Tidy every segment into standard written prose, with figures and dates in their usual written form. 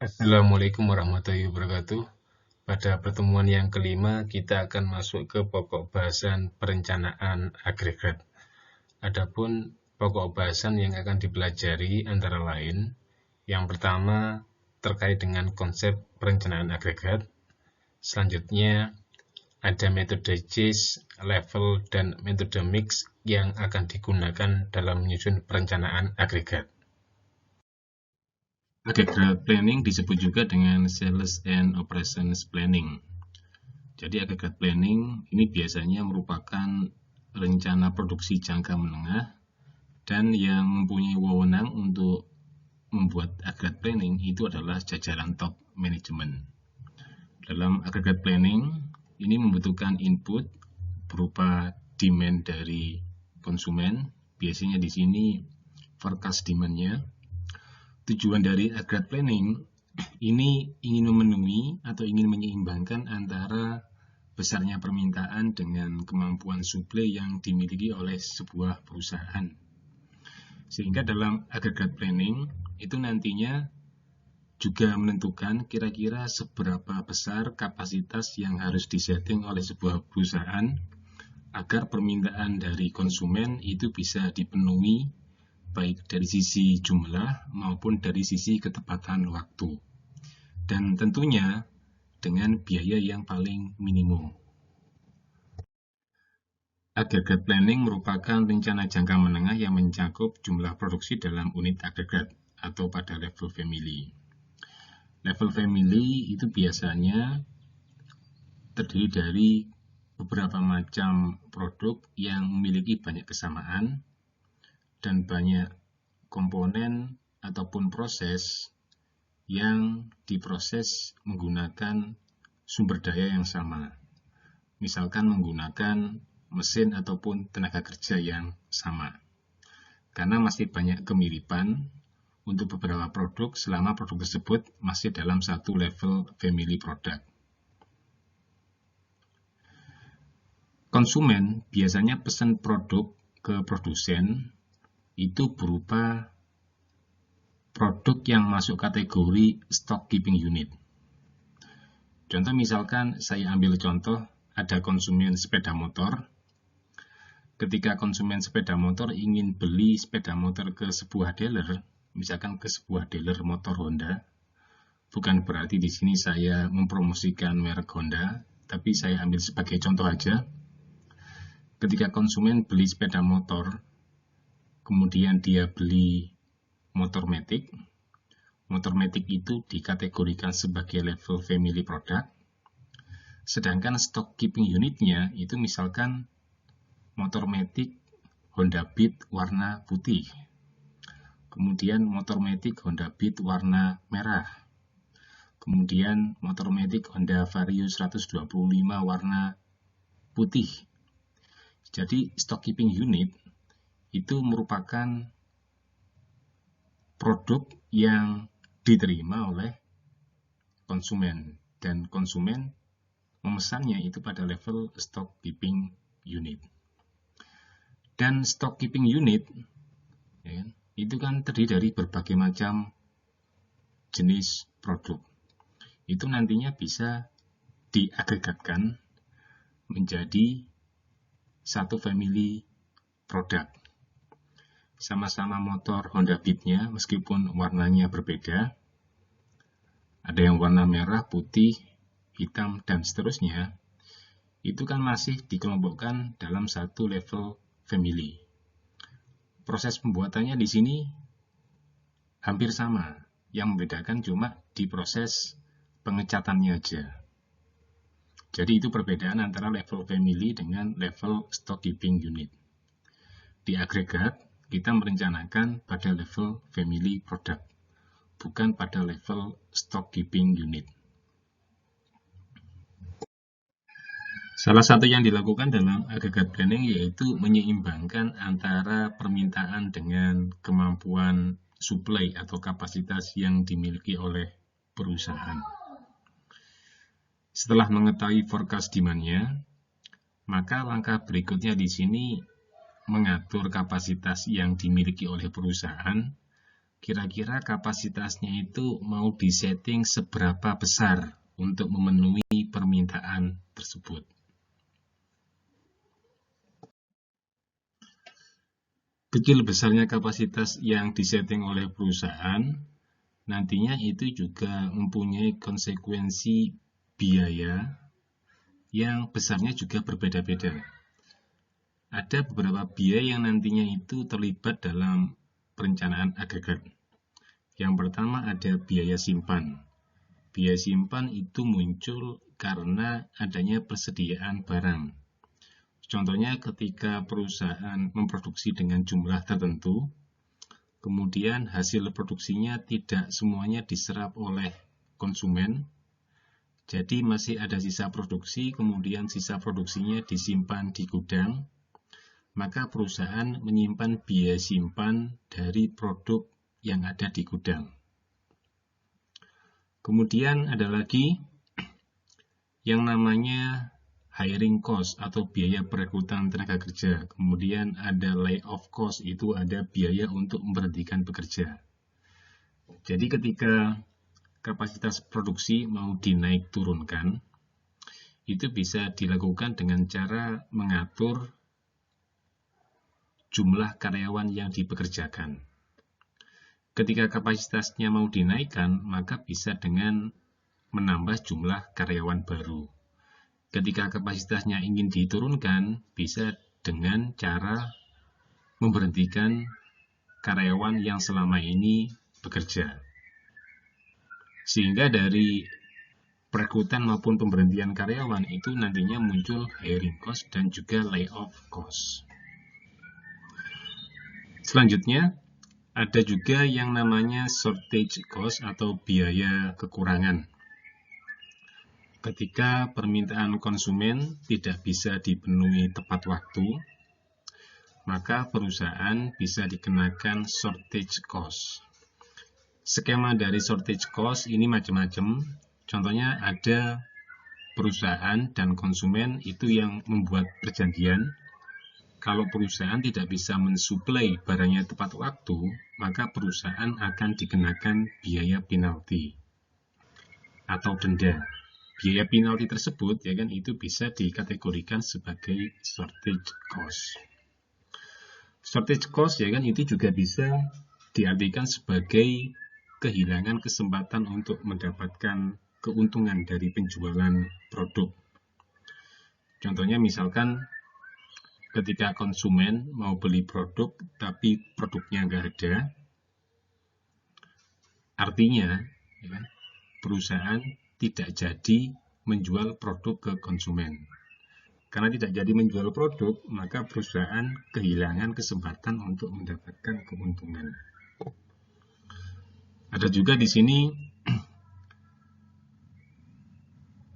Assalamualaikum warahmatullahi wabarakatuh. Pada pertemuan yang kelima, kita akan masuk ke pokok bahasan perencanaan agregat. Adapun pokok bahasan yang akan dipelajari antara lain, yang pertama terkait dengan konsep perencanaan agregat. Selanjutnya ada metode JIS, level, dan metode mix yang akan digunakan dalam menyusun perencanaan agregat. Agregat planning disebut juga dengan sales and operations planning. Jadi agregat planning ini biasanya merupakan rencana produksi jangka menengah dan yang mempunyai wewenang untuk membuat agregat planning itu adalah jajaran top management. Dalam agregat planning ini membutuhkan input berupa demand dari konsumen, biasanya di sini forecast demand-nya. Tujuan dari agregat planning ini ingin memenuhi atau ingin menyeimbangkan antara besarnya permintaan dengan kemampuan suplai yang dimiliki oleh sebuah perusahaan. Sehingga dalam agregat planning itu nantinya juga menentukan kira-kira seberapa besar kapasitas yang harus disetting oleh sebuah perusahaan agar permintaan dari konsumen itu bisa dipenuhi baik dari sisi jumlah maupun dari sisi ketepatan waktu. Dan tentunya dengan biaya yang paling minimum. Agregat planning merupakan rencana jangka menengah yang mencakup jumlah produksi dalam unit agregat atau pada level family. Level family itu biasanya terdiri dari beberapa macam produk yang memiliki banyak kesamaan dan banyak komponen ataupun proses yang diproses menggunakan sumber daya yang sama. Misalkan menggunakan mesin ataupun tenaga kerja yang sama. Karena masih banyak kemiripan untuk beberapa produk selama produk tersebut masih dalam satu level family product. Konsumen biasanya pesan produk ke produsen itu berupa produk yang masuk kategori stock keeping unit. Contoh misalkan saya ambil contoh ada konsumen sepeda motor. Ketika konsumen sepeda motor ingin beli sepeda motor ke sebuah dealer, misalkan ke sebuah dealer motor Honda, bukan berarti di sini saya mempromosikan merek Honda, tapi saya ambil sebagai contoh aja. Ketika konsumen beli sepeda motor, kemudian dia beli motor Matic. Motor Matic itu dikategorikan sebagai level family product. Sedangkan stock keeping unitnya itu misalkan motor Matic Honda Beat warna putih. Kemudian motor Matic Honda Beat warna merah. Kemudian motor Matic Honda Vario 125 warna putih. Jadi stock keeping unit itu merupakan produk yang diterima oleh konsumen dan konsumen memesannya itu pada level stock keeping unit. Dan stock keeping unit ya, itu kan terdiri dari berbagai macam jenis produk. Itu nantinya bisa diagregatkan menjadi satu family produk. Sama-sama motor Honda Beat-nya meskipun warnanya berbeda. Ada yang warna merah, putih, hitam, dan seterusnya. Itu kan masih dikelompokkan dalam satu level family. Proses pembuatannya di sini hampir sama. Yang membedakan cuma di proses pengecatannya aja. Jadi itu perbedaan antara level family dengan level stock keeping unit. Di agregat, kita merencanakan pada level family product, bukan pada level stock keeping unit. Salah satu yang dilakukan dalam agregat planning yaitu menyeimbangkan antara permintaan dengan kemampuan supply atau kapasitas yang dimiliki oleh perusahaan. Setelah mengetahui forecast demand-nya, maka langkah berikutnya di sini mengatur kapasitas yang dimiliki oleh perusahaan kira-kira kapasitasnya itu mau disetting seberapa besar untuk memenuhi permintaan tersebut. Kecil besarnya kapasitas yang disetting oleh perusahaan, nantinya itu juga mempunyai konsekuensi biaya yang besarnya juga berbeda-beda. Ada beberapa biaya yang nantinya itu terlibat dalam perencanaan agregat. Yang pertama ada biaya simpan. Biaya simpan itu muncul karena adanya persediaan barang. Contohnya ketika perusahaan memproduksi dengan jumlah tertentu, kemudian hasil produksinya tidak semuanya diserap oleh konsumen, jadi masih ada sisa produksi, kemudian sisa produksinya disimpan di gudang, maka perusahaan menyimpan biaya simpan dari produk yang ada di gudang. Kemudian ada lagi yang namanya hiring cost atau biaya perekrutan tenaga kerja. Kemudian ada layoff cost, itu ada biaya untuk memberhentikan pekerja. Jadi ketika kapasitas produksi mau dinaik turunkan, itu bisa dilakukan dengan cara mengatur jumlah karyawan yang dipekerjakan. Ketika kapasitasnya mau dinaikkan, maka bisa dengan menambah jumlah karyawan baru. Ketika kapasitasnya ingin diturunkan, bisa dengan cara memberhentikan karyawan yang selama ini bekerja. Sehingga dari perekrutan maupun pemberhentian karyawan itu nantinya muncul hiring cost dan juga layoff cost. Selanjutnya, ada juga yang namanya shortage cost atau biaya kekurangan. Ketika permintaan konsumen tidak bisa dipenuhi tepat waktu, maka perusahaan bisa dikenakan shortage cost. Skema dari shortage cost ini macam-macam. Contohnya ada perusahaan dan konsumen itu yang membuat perjanjian. Kalau perusahaan tidak bisa mensuplai barangnya tepat waktu, maka perusahaan akan dikenakan biaya penalti atau denda. Biaya penalti tersebut itu bisa dikategorikan sebagai shortage cost. Shortage cost itu juga bisa diartikan sebagai kehilangan kesempatan untuk mendapatkan keuntungan dari penjualan produk. Contohnya misalkan ketika konsumen mau beli produk tapi produknya nggak ada, artinya perusahaan tidak jadi menjual produk ke konsumen. Karena tidak jadi menjual produk, maka perusahaan kehilangan kesempatan untuk mendapatkan keuntungan. Ada juga di sini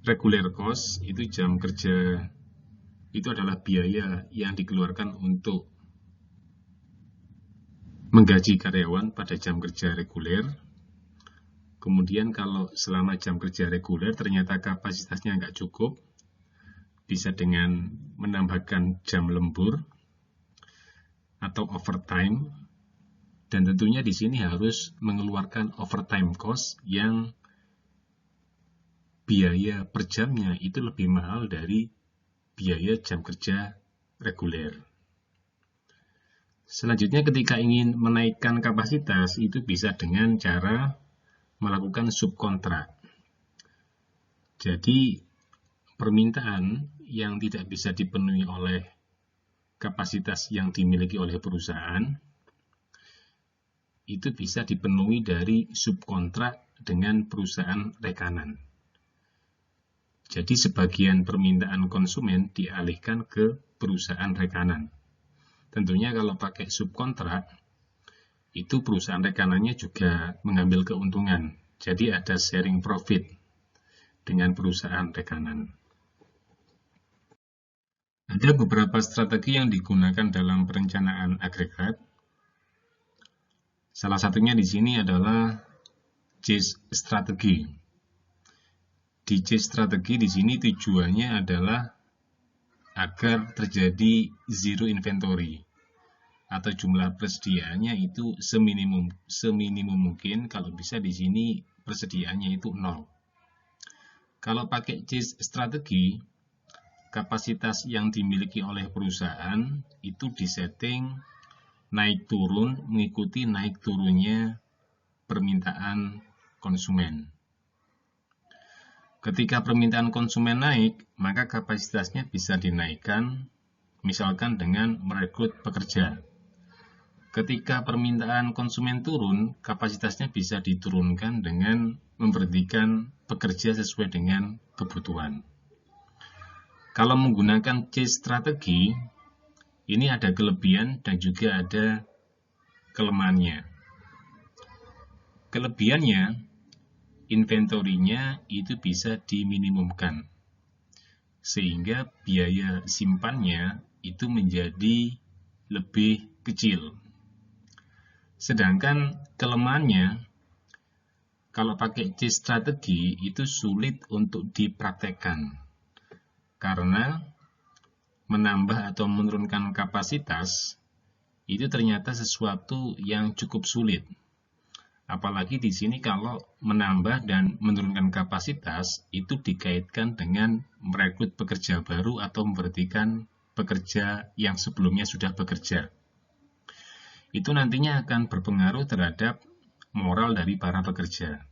regular cost, itu jam kerja, itu adalah biaya yang dikeluarkan untuk menggaji karyawan pada jam kerja reguler. Kemudian kalau selama jam kerja reguler ternyata kapasitasnya nggak cukup, bisa dengan menambahkan jam lembur atau overtime, dan tentunya di sini harus mengeluarkan overtime cost yang biaya per jamnya itu lebih mahal dari biaya jam kerja reguler. Selanjutnya ketika ingin menaikkan kapasitas itu bisa dengan cara melakukan subkontrak. Jadi permintaan yang tidak bisa dipenuhi oleh kapasitas yang dimiliki oleh perusahaan itu bisa dipenuhi dari subkontrak dengan perusahaan rekanan. Jadi sebagian permintaan konsumen dialihkan ke perusahaan rekanan. Tentunya kalau pakai subkontrak, itu perusahaan rekanannya juga mengambil keuntungan. Jadi ada sharing profit dengan perusahaan rekanan. Ada beberapa strategi yang digunakan dalam perencanaan agregat. Salah satunya di sini adalah chase strategi. Di chase strategi di sini tujuannya adalah agar terjadi zero inventory. atau jumlah persediaannya itu seminimum mungkin. Kalau bisa di sini persediaannya itu 0. Kalau pakai CIS strategi, kapasitas yang dimiliki oleh perusahaan itu disetting naik turun mengikuti naik turunnya permintaan konsumen. Ketika permintaan konsumen naik, maka kapasitasnya bisa dinaikkan, misalkan dengan merekrut pekerja. Ketika permintaan konsumen turun, kapasitasnya bisa diturunkan dengan memberhentikan pekerja sesuai dengan kebutuhan. Kalau menggunakan CIS strategi, ini ada kelebihan dan juga ada kelemahannya. Kelebihannya, inventorinya itu bisa diminimumkan, sehingga biaya simpannya itu menjadi lebih kecil. Sedangkan kelemahannya, kalau pakai CIS strategi itu sulit untuk dipraktekkan, karena menambah atau menurunkan kapasitas itu ternyata sesuatu yang cukup sulit. Apalagi di sini kalau menambah dan menurunkan kapasitas itu dikaitkan dengan merekrut pekerja baru atau memberhentikan pekerja yang sebelumnya sudah bekerja. Itu nantinya akan berpengaruh terhadap moral dari para pekerja.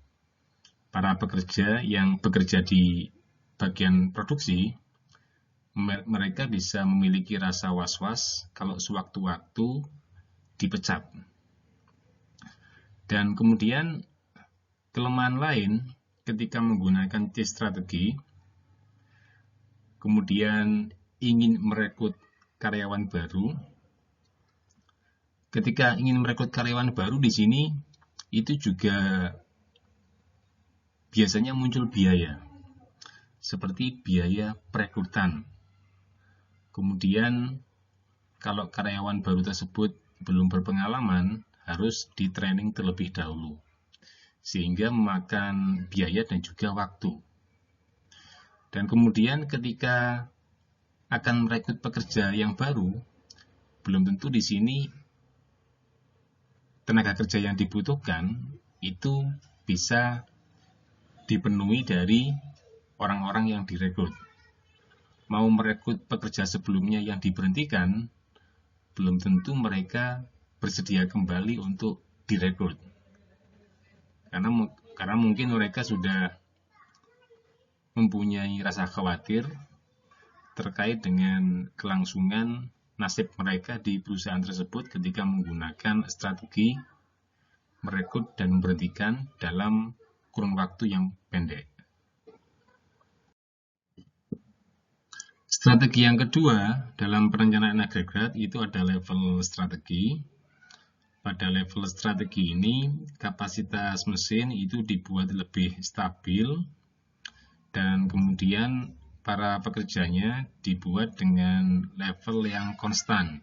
Para pekerja yang bekerja di bagian produksi, mereka bisa memiliki rasa was-was kalau sewaktu-waktu dipecat. Dan kemudian kelemahan lain ketika menggunakan CIS strategi, kemudian ingin merekrut karyawan baru. Ketika ingin merekrut karyawan baru di sini, itu juga biasanya muncul biaya, seperti biaya perekrutan. Kemudian, kalau karyawan baru tersebut belum berpengalaman, harus di-training terlebih dahulu, sehingga memakan biaya dan juga waktu. Dan kemudian ketika akan merekrut pekerja yang baru, belum tentu di sini tenaga kerja yang dibutuhkan itu bisa dipenuhi dari orang-orang yang direkrut. Mau merekrut pekerja sebelumnya yang diberhentikan, belum tentu mereka bersedia kembali untuk direkrut. Karena mungkin mereka sudah mempunyai rasa khawatir terkait dengan kelangsungan nasib mereka di perusahaan tersebut ketika menggunakan strategi merekrut dan memberhentikan dalam kurun waktu yang pendek. Strategi yang kedua dalam perencanaan agregat itu ada level strategi. Pada level strategi ini, kapasitas mesin itu dibuat lebih stabil dan kemudian para pekerjanya dibuat dengan level yang konstan.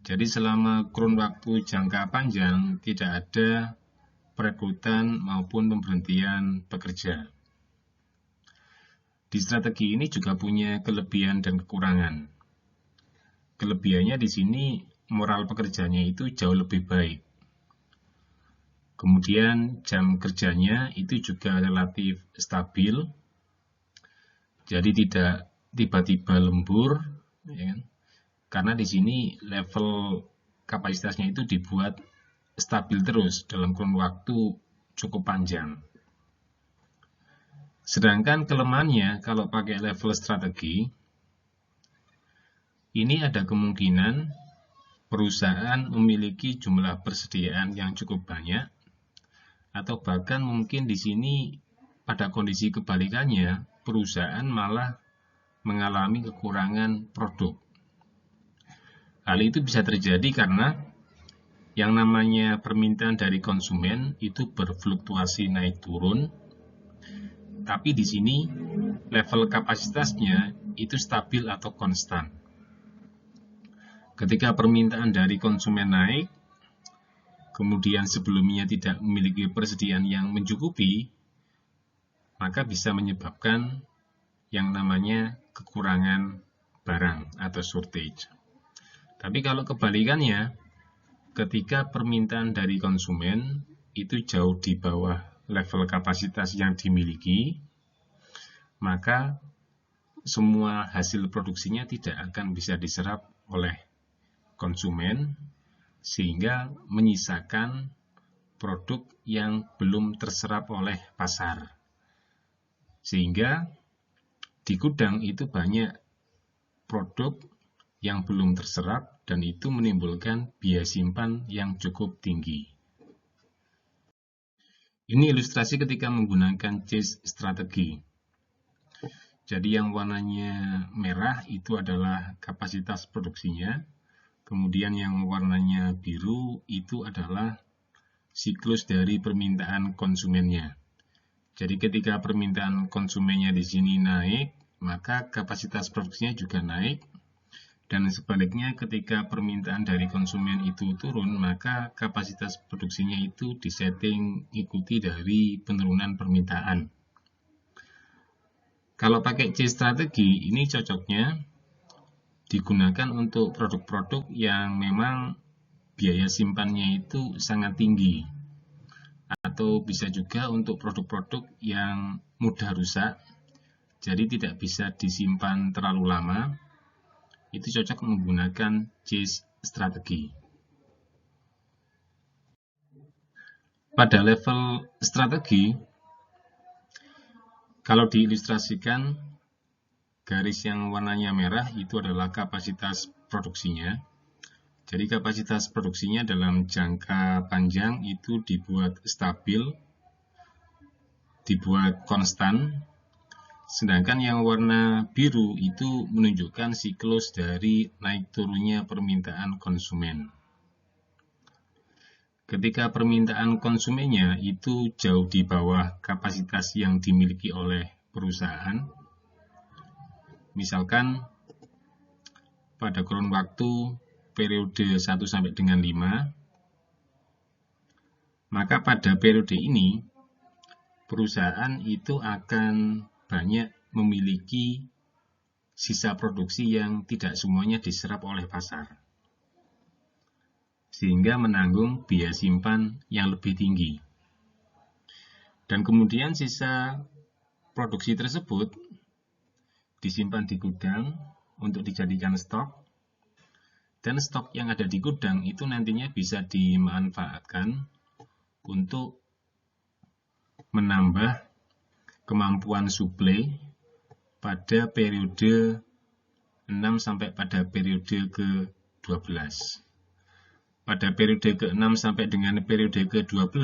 Jadi selama kurun waktu jangka panjang tidak ada perekrutan maupun pemberhentian pekerja. Di strategi ini juga punya kelebihan dan kekurangan. Kelebihannya di sini moral pekerjanya itu jauh lebih baik. Kemudian jam kerjanya itu juga relatif stabil. Jadi tidak tiba-tiba lembur, ya kan? Karena di sini level kapasitasnya itu dibuat stabil terus dalam kurun waktu cukup panjang. Sedangkan kelemahannya kalau pakai level strategi, ini ada kemungkinan perusahaan memiliki jumlah persediaan yang cukup banyak, atau bahkan mungkin di sini pada kondisi kebalikannya, perusahaan malah mengalami kekurangan produk. Hal itu bisa terjadi karena yang namanya permintaan dari konsumen itu berfluktuasi naik turun, tapi di sini level kapasitasnya itu stabil atau konstan. Ketika permintaan dari konsumen naik, kemudian sebelumnya tidak memiliki persediaan yang mencukupi, maka bisa menyebabkan yang namanya kekurangan barang atau shortage. Tapi kalau kebalikannya, ketika permintaan dari konsumen itu jauh di bawah level kapasitas yang dimiliki, maka semua hasil produksinya tidak akan bisa diserap oleh konsumen, sehingga menyisakan produk yang belum terserap oleh pasar. Sehingga di gudang itu banyak produk yang belum terserap dan itu menimbulkan biaya simpan yang cukup tinggi. Ini ilustrasi ketika menggunakan chase strategi. Jadi yang warnanya merah itu adalah kapasitas produksinya, kemudian yang warnanya biru itu adalah siklus dari permintaan konsumennya. Jadi ketika permintaan konsumennya di sini naik, maka kapasitas produksinya juga naik. Dan sebaliknya ketika permintaan dari konsumen itu turun, maka kapasitas produksinya itu disetting ikuti dari penurunan permintaan. Kalau pakai C strategi, ini cocoknya digunakan untuk produk-produk yang memang biaya simpannya itu sangat tinggi. Atau bisa juga untuk produk-produk yang mudah rusak, jadi tidak bisa disimpan terlalu lama, itu cocok menggunakan chase strategi. Pada level strategi, kalau diilustrasikan, garis yang warnanya merah itu adalah kapasitas produksinya. Jadi kapasitas produksinya dalam jangka panjang itu dibuat stabil, dibuat konstan. Sedangkan yang warna biru itu menunjukkan siklus dari naik turunnya permintaan konsumen. Ketika permintaan konsumennya itu jauh di bawah kapasitas yang dimiliki oleh perusahaan, misalkan pada kurun waktu periode 1 sampai dengan 5, maka pada periode ini perusahaan itu akan banyak memiliki sisa produksi yang tidak semuanya diserap oleh pasar, sehingga menanggung biaya simpan yang lebih tinggi. Dan kemudian sisa produksi tersebut disimpan di gudang untuk dijadikan stok, dan stok yang ada di gudang itu nantinya bisa dimanfaatkan untuk menambah kemampuan suplai pada periode 6 sampai pada periode ke-12. Pada periode ke-6 sampai dengan periode ke-12,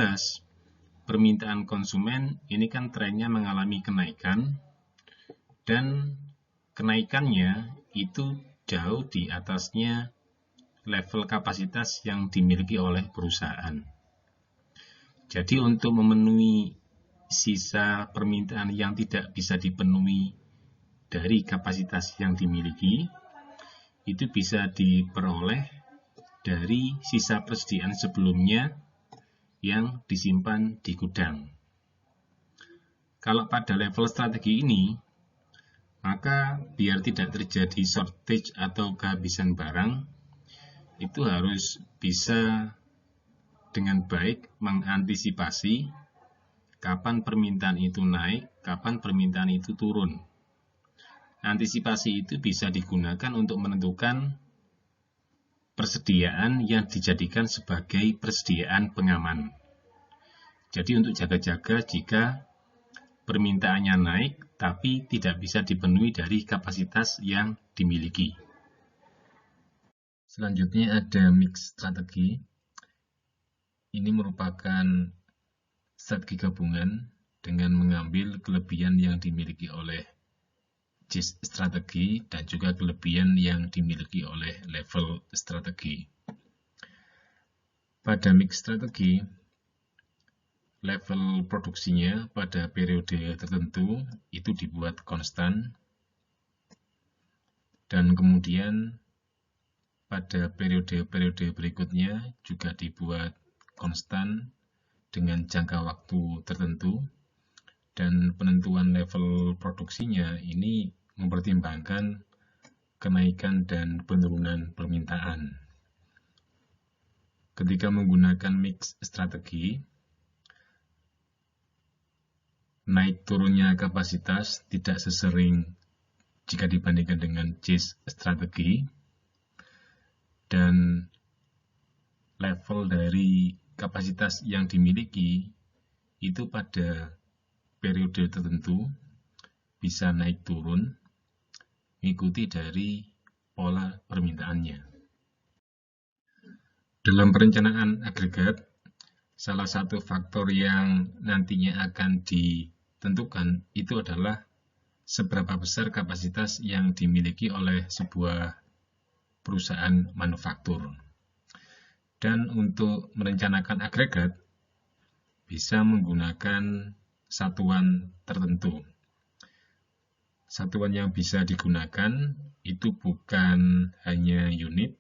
permintaan konsumen ini kan trennya mengalami kenaikan, dan kenaikannya itu jauh di atasnya level kapasitas yang dimiliki oleh perusahaan. Jadi untuk memenuhi sisa permintaan yang tidak bisa dipenuhi dari kapasitas yang dimiliki, itu bisa diperoleh dari sisa persediaan sebelumnya yang disimpan di gudang. Kalau pada level strategi ini, maka biar tidak terjadi shortage atau kehabisan barang, itu harus bisa dengan baik mengantisipasi kapan permintaan itu naik, kapan permintaan itu turun. Antisipasi itu bisa digunakan untuk menentukan persediaan yang dijadikan sebagai persediaan pengaman. Jadi untuk jaga-jaga jika permintaannya naik tapi tidak bisa dipenuhi dari kapasitas yang dimiliki. Selanjutnya ada mix strategi. Ini merupakan strategi gabungan dengan mengambil kelebihan yang dimiliki oleh chase strategi dan juga kelebihan yang dimiliki oleh level strategi. Pada mix strategi, level produksinya pada periode tertentu itu dibuat konstan, dan kemudian pada periode-periode berikutnya juga dibuat konstan dengan jangka waktu tertentu, dan penentuan level produksinya ini mempertimbangkan kenaikan dan penurunan permintaan. Ketika menggunakan mix strategi, naik turunnya kapasitas tidak sesering jika dibandingkan dengan chase strategi, dan level dari kapasitas yang dimiliki itu pada periode tertentu bisa naik turun mengikuti dari pola permintaannya. Dalam perencanaan agregat, salah satu faktor yang nantinya akan ditentukan itu adalah seberapa besar kapasitas yang dimiliki oleh sebuah perusahaan manufaktur. Dan untuk merencanakan agregat, bisa menggunakan satuan tertentu. Satuan yang bisa digunakan itu bukan hanya unit,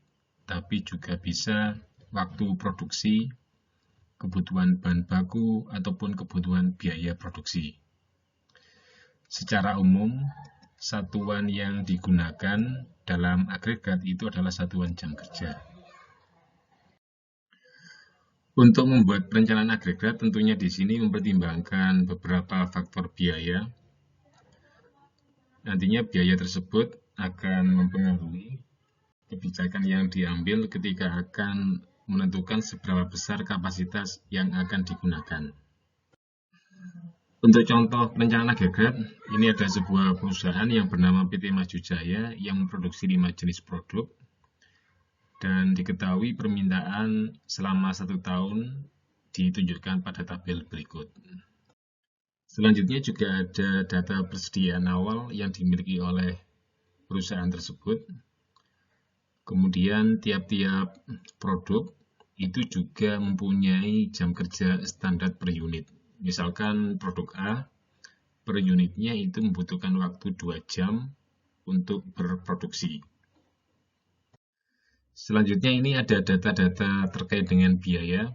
tapi juga bisa waktu produksi, kebutuhan bahan baku, ataupun kebutuhan biaya produksi. Secara umum, satuan yang digunakan dalam agregat itu adalah satuan jam kerja. Untuk membuat perencanaan agregat, tentunya di sini mempertimbangkan beberapa faktor biaya. Nantinya biaya tersebut akan mempengaruhi kebijakan yang diambil ketika akan menentukan seberapa besar kapasitas yang akan digunakan. Untuk contoh perencanaan agregat, ini ada sebuah perusahaan yang bernama PT Maju Jaya yang memproduksi 5 jenis produk. Dan diketahui permintaan selama 1 tahun ditunjukkan pada tabel berikut. Selanjutnya juga ada data persediaan awal yang dimiliki oleh perusahaan tersebut. Kemudian tiap-tiap produk itu juga mempunyai jam kerja standar per unit. Misalkan produk A, per unitnya itu membutuhkan waktu 2 jam untuk berproduksi. Selanjutnya ini ada data-data terkait dengan biaya,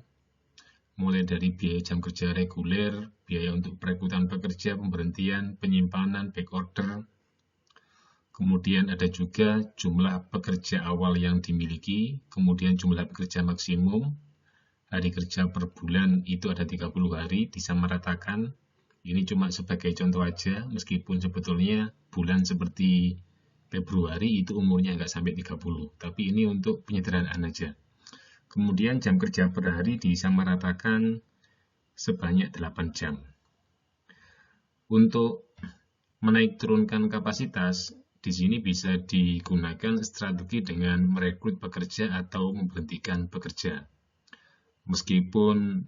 mulai dari biaya jam kerja reguler, biaya untuk perekrutan pekerja, pemberhentian, penyimpanan, back order. Kemudian ada juga jumlah pekerja awal yang dimiliki, kemudian jumlah pekerja maksimum, hari kerja per bulan itu ada 30 hari, disamaratakan. Ini cuma sebagai contoh aja, meskipun sebetulnya bulan seperti Februari itu umurnya nggak sampai 30, tapi ini untuk penyederhanaan aja. Kemudian jam kerja per hari disamaratakan sebanyak 8 jam. Untuk menaik turunkan kapasitas, di sini bisa digunakan strategi dengan merekrut pekerja atau memberhentikan pekerja. Meskipun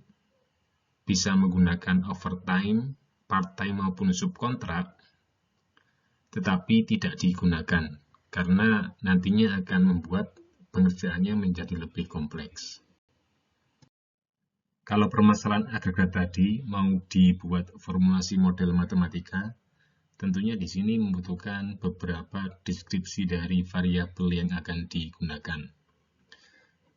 bisa menggunakan overtime, part-time maupun subkontrak, tetapi tidak digunakan karena nantinya akan membuat pengerjaannya menjadi lebih kompleks. Kalau permasalahan agregat tadi mau dibuat formulasi model matematika, tentunya di sini membutuhkan beberapa deskripsi dari variabel yang akan digunakan.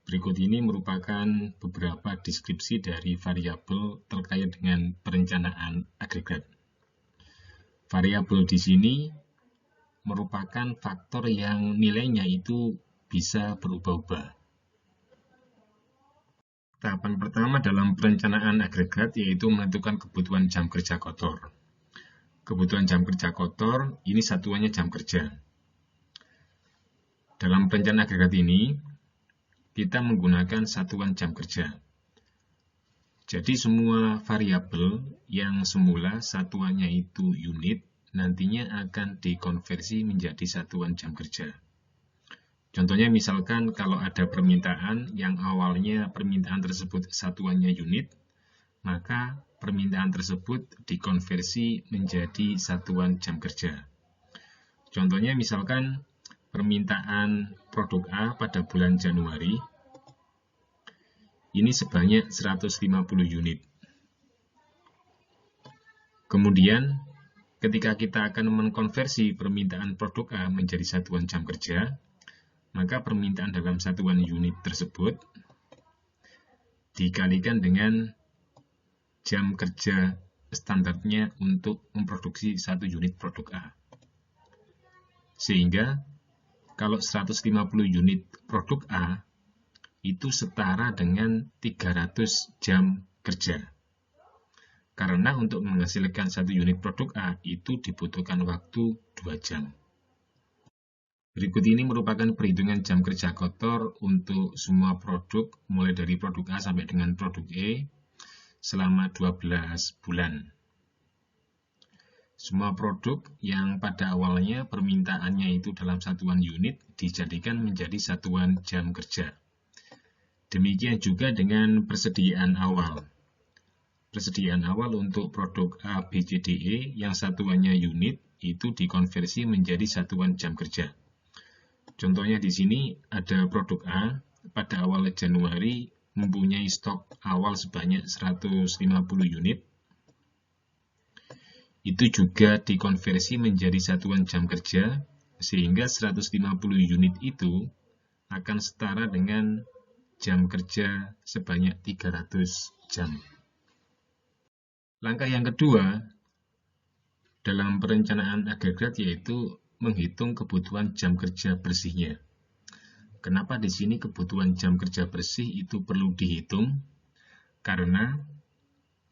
Berikut ini merupakan beberapa deskripsi dari variabel terkait dengan perencanaan agregat. Variabel di sini merupakan faktor yang nilainya itu bisa berubah-ubah. Tahapan pertama dalam perencanaan agregat yaitu menentukan kebutuhan jam kerja kotor. Kebutuhan jam kerja kotor ini satuannya jam kerja. Dalam perencanaan agregat ini, kita menggunakan satuan jam kerja. Jadi semua variabel yang semula satuannya itu unit, nantinya akan dikonversi menjadi satuan jam kerja. Contohnya misalkan kalau ada permintaan yang awalnya permintaan tersebut satuannya unit, maka permintaan tersebut dikonversi menjadi satuan jam kerja. Contohnya misalkan permintaan produk A pada bulan Januari, ini sebanyak 150 unit. Kemudian ketika kita akan mengkonversi permintaan produk A menjadi satuan jam kerja, maka permintaan dalam satuan unit tersebut dikalikan dengan jam kerja standarnya untuk memproduksi 1 unit produk A. Sehingga Kalau 150 unit produk A, itu setara dengan 300 jam kerja. Karena untuk menghasilkan 1 unit produk A, itu dibutuhkan waktu 2 jam. Berikut ini merupakan perhitungan jam kerja kotor untuk semua produk, mulai dari produk A sampai dengan produk E, selama 12 bulan. Semua produk yang pada awalnya permintaannya itu dalam satuan unit dijadikan menjadi satuan jam kerja. Demikian juga dengan persediaan awal. Persediaan awal untuk produk A, B, C, D, E yang satuannya unit itu dikonversi menjadi satuan jam kerja. Contohnya di sini ada produk A pada awal Januari mempunyai stok awal sebanyak 150 unit. Itu juga dikonversi menjadi satuan jam kerja, sehingga 150 unit itu akan setara dengan jam kerja sebanyak 300 jam. Langkah yang kedua dalam perencanaan agregat yaitu menghitung kebutuhan jam kerja bersihnya. Kenapa di sini kebutuhan jam kerja bersih itu perlu dihitung? Karena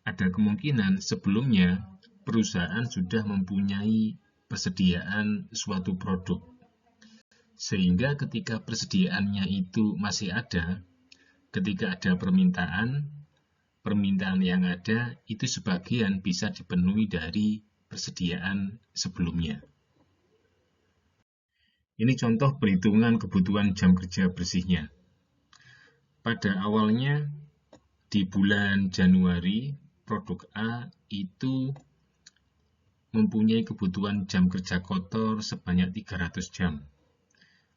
ada kemungkinan sebelumnya perusahaan sudah mempunyai persediaan suatu produk. Sehingga ketika persediaannya itu masih ada, ketika ada permintaan yang ada itu sebagian bisa dipenuhi dari persediaan sebelumnya. Ini contoh perhitungan kebutuhan jam kerja bersihnya. Pada awalnya di bulan Januari, produk A itu mempunyai kebutuhan jam kerja kotor sebanyak 300 jam.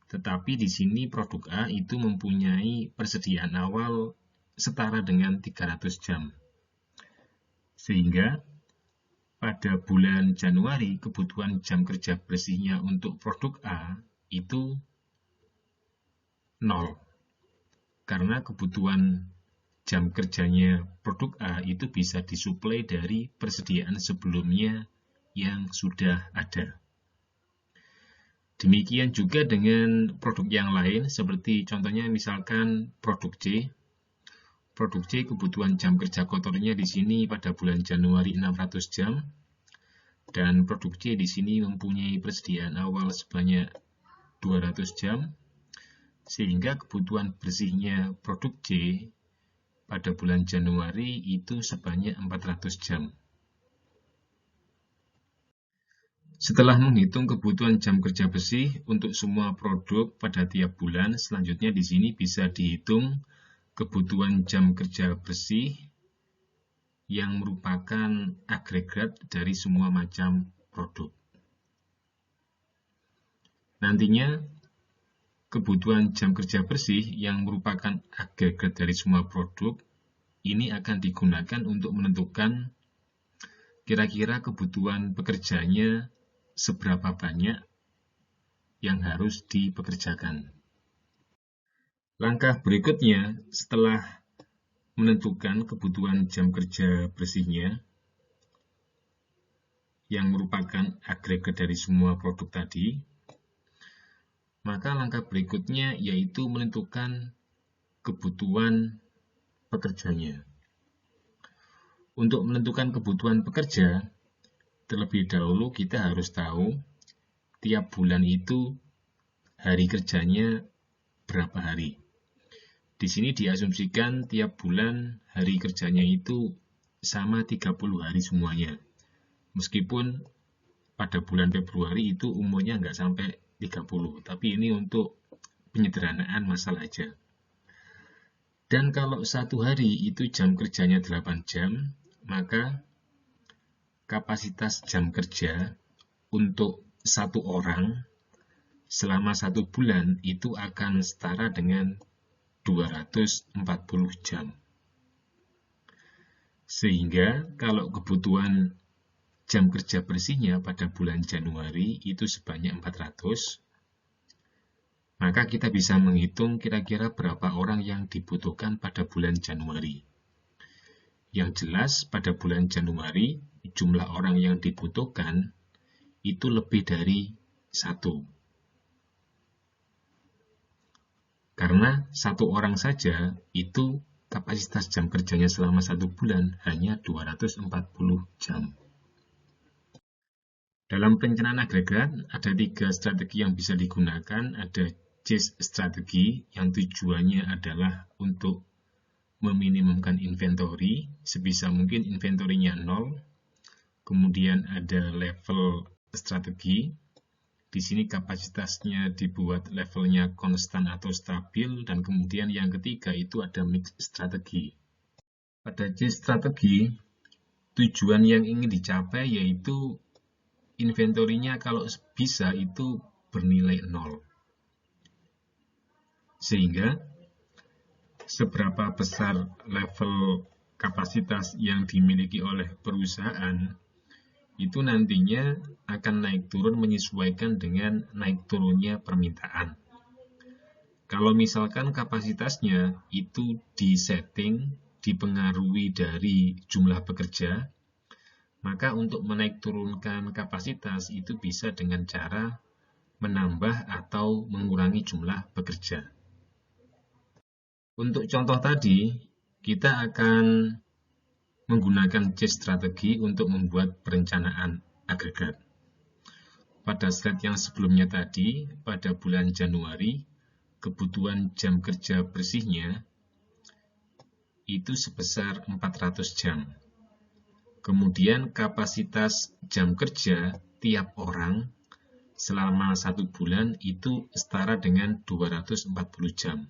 Tetapi di sini produk A itu mempunyai persediaan awal setara dengan 300 jam. Sehingga pada bulan Januari kebutuhan jam kerja bersihnya untuk produk A itu 0. Karena kebutuhan jam kerjanya produk A itu bisa disuplai dari persediaan sebelumnya yang sudah ada. Demikian juga dengan produk yang lain, seperti contohnya misalkan produk C. Produk C kebutuhan jam kerja kotornya di sini pada bulan Januari 600 jam, dan produk C di sini mempunyai persediaan awal sebanyak 200 jam, sehingga kebutuhan bersihnya produk C pada bulan Januari itu sebanyak 400 jam. Setelah menghitung kebutuhan jam kerja bersih untuk semua produk pada tiap bulan, selanjutnya di sini bisa dihitung kebutuhan jam kerja bersih yang merupakan agregat dari semua macam produk. Nantinya, kebutuhan jam kerja bersih yang merupakan agregat dari semua produk ini akan digunakan untuk menentukan kira-kira kebutuhan pekerjanya seberapa banyak yang harus dipekerjakan. Langkah berikutnya setelah menentukan kebutuhan jam kerja bersihnya yang merupakan agregat dari semua produk tadi, maka langkah berikutnya yaitu menentukan kebutuhan pekerjanya. Untuk menentukan kebutuhan pekerja, terlebih dahulu kita harus tahu tiap bulan itu hari kerjanya berapa hari. Di sini diasumsikan tiap bulan hari kerjanya itu sama 30 hari semuanya. Meskipun pada bulan Februari itu umurnya nggak sampai 30, tapi ini untuk penyederhanaan masalah aja. Dan kalau satu hari itu jam kerjanya 8 jam, maka kapasitas jam kerja untuk satu orang selama 1 bulan itu akan setara dengan 240 jam. Sehingga kalau kebutuhan jam kerja bersihnya pada bulan Januari itu sebanyak 400, maka kita bisa menghitung kira-kira berapa orang yang dibutuhkan pada bulan Januari. Yang jelas pada bulan Januari jumlah orang yang dibutuhkan itu lebih dari 1. Karena satu orang saja itu kapasitas jam kerjanya selama 1 bulan hanya 240 jam. Dalam perencanaan agregat, ada 3 strategi yang bisa digunakan. Ada chase strategi yang tujuannya adalah untuk meminimumkan inventory, sebisa mungkin inventorinya 0. Kemudian ada level strategi. Di sini kapasitasnya dibuat levelnya konstan atau stabil, dan kemudian yang ketiga itu ada mix strategi. Pada chase strategi, tujuan yang ingin dicapai yaitu inventorinya kalau bisa itu bernilai 0. Sehingga seberapa besar level kapasitas yang dimiliki oleh perusahaan itu nantinya akan naik turun menyesuaikan dengan naik turunnya permintaan. Kalau misalkan kapasitasnya itu disetting, dipengaruhi dari jumlah pekerja, maka untuk menaik turunkan kapasitas itu bisa dengan cara menambah atau mengurangi jumlah pekerja. Untuk contoh tadi, kita akan menggunakan chase strategi untuk membuat perencanaan agregat. Pada slide yang sebelumnya tadi, pada bulan Januari, kebutuhan jam kerja bersihnya itu sebesar 400 jam. Kemudian kapasitas jam kerja tiap orang selama 1 bulan itu setara dengan 240 jam.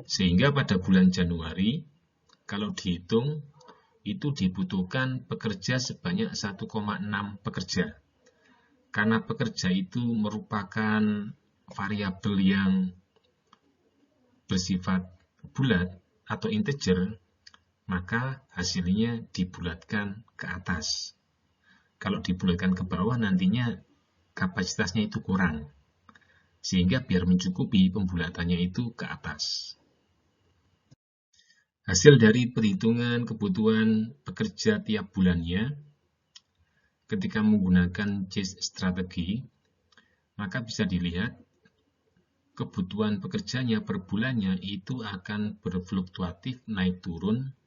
Sehingga pada bulan Januari, kalau dihitung, itu dibutuhkan pekerja sebanyak 1,6 pekerja. Karena pekerja itu merupakan variabel yang bersifat bulat atau integer, maka hasilnya dibulatkan ke atas. Kalau dibulatkan ke bawah, nantinya kapasitasnya itu kurang. Sehingga biar mencukupi, pembulatannya itu ke atas. Hasil dari perhitungan kebutuhan pekerja tiap bulannya, ketika menggunakan chase strategi, maka bisa dilihat kebutuhan pekerjanya per bulannya itu akan berfluktuatif naik turun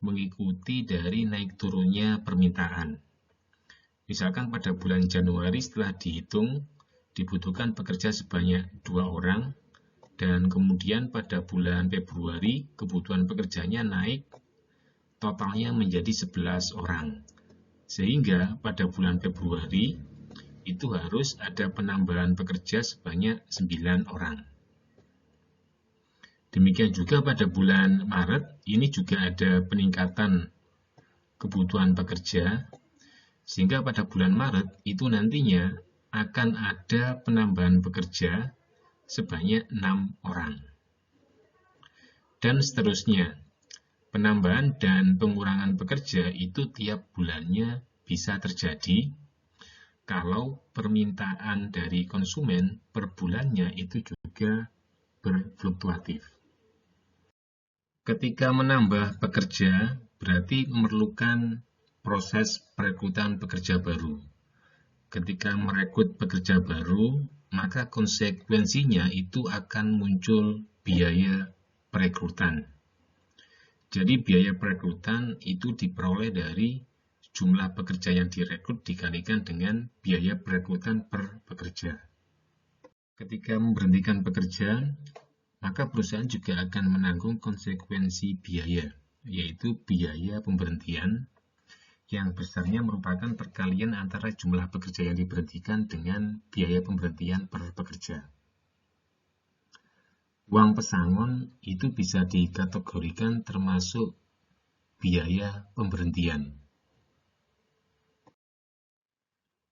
mengikuti dari naik turunnya permintaan. Misalkan pada bulan Januari setelah dihitung dibutuhkan pekerja sebanyak 2 orang, dan kemudian pada bulan Februari kebutuhan pekerjanya naik totalnya menjadi 11 orang. Sehingga pada bulan Februari itu harus ada penambahan pekerja sebanyak 9 orang. Demikian juga pada bulan Maret, ini juga ada peningkatan kebutuhan pekerja, sehingga pada bulan Maret itu nantinya akan ada penambahan pekerja sebanyak 6 orang. Dan seterusnya, penambahan dan pengurangan pekerja itu tiap bulannya bisa terjadi kalau permintaan dari konsumen per bulannya itu juga berfluktuatif. Ketika menambah pekerja, berarti memerlukan proses perekrutan pekerja baru. Ketika merekrut pekerja baru, maka konsekuensinya itu akan muncul biaya perekrutan. Jadi biaya perekrutan itu diperoleh dari jumlah pekerja yang direkrut dikalikan dengan biaya perekrutan per pekerja. Ketika memberhentikan pekerja, maka perusahaan juga akan menanggung konsekuensi biaya, yaitu biaya pemberhentian, yang besarnya merupakan perkalian antara jumlah pekerja yang diberhentikan dengan biaya pemberhentian per pekerja. Uang pesangon itu bisa dikategorikan termasuk biaya pemberhentian.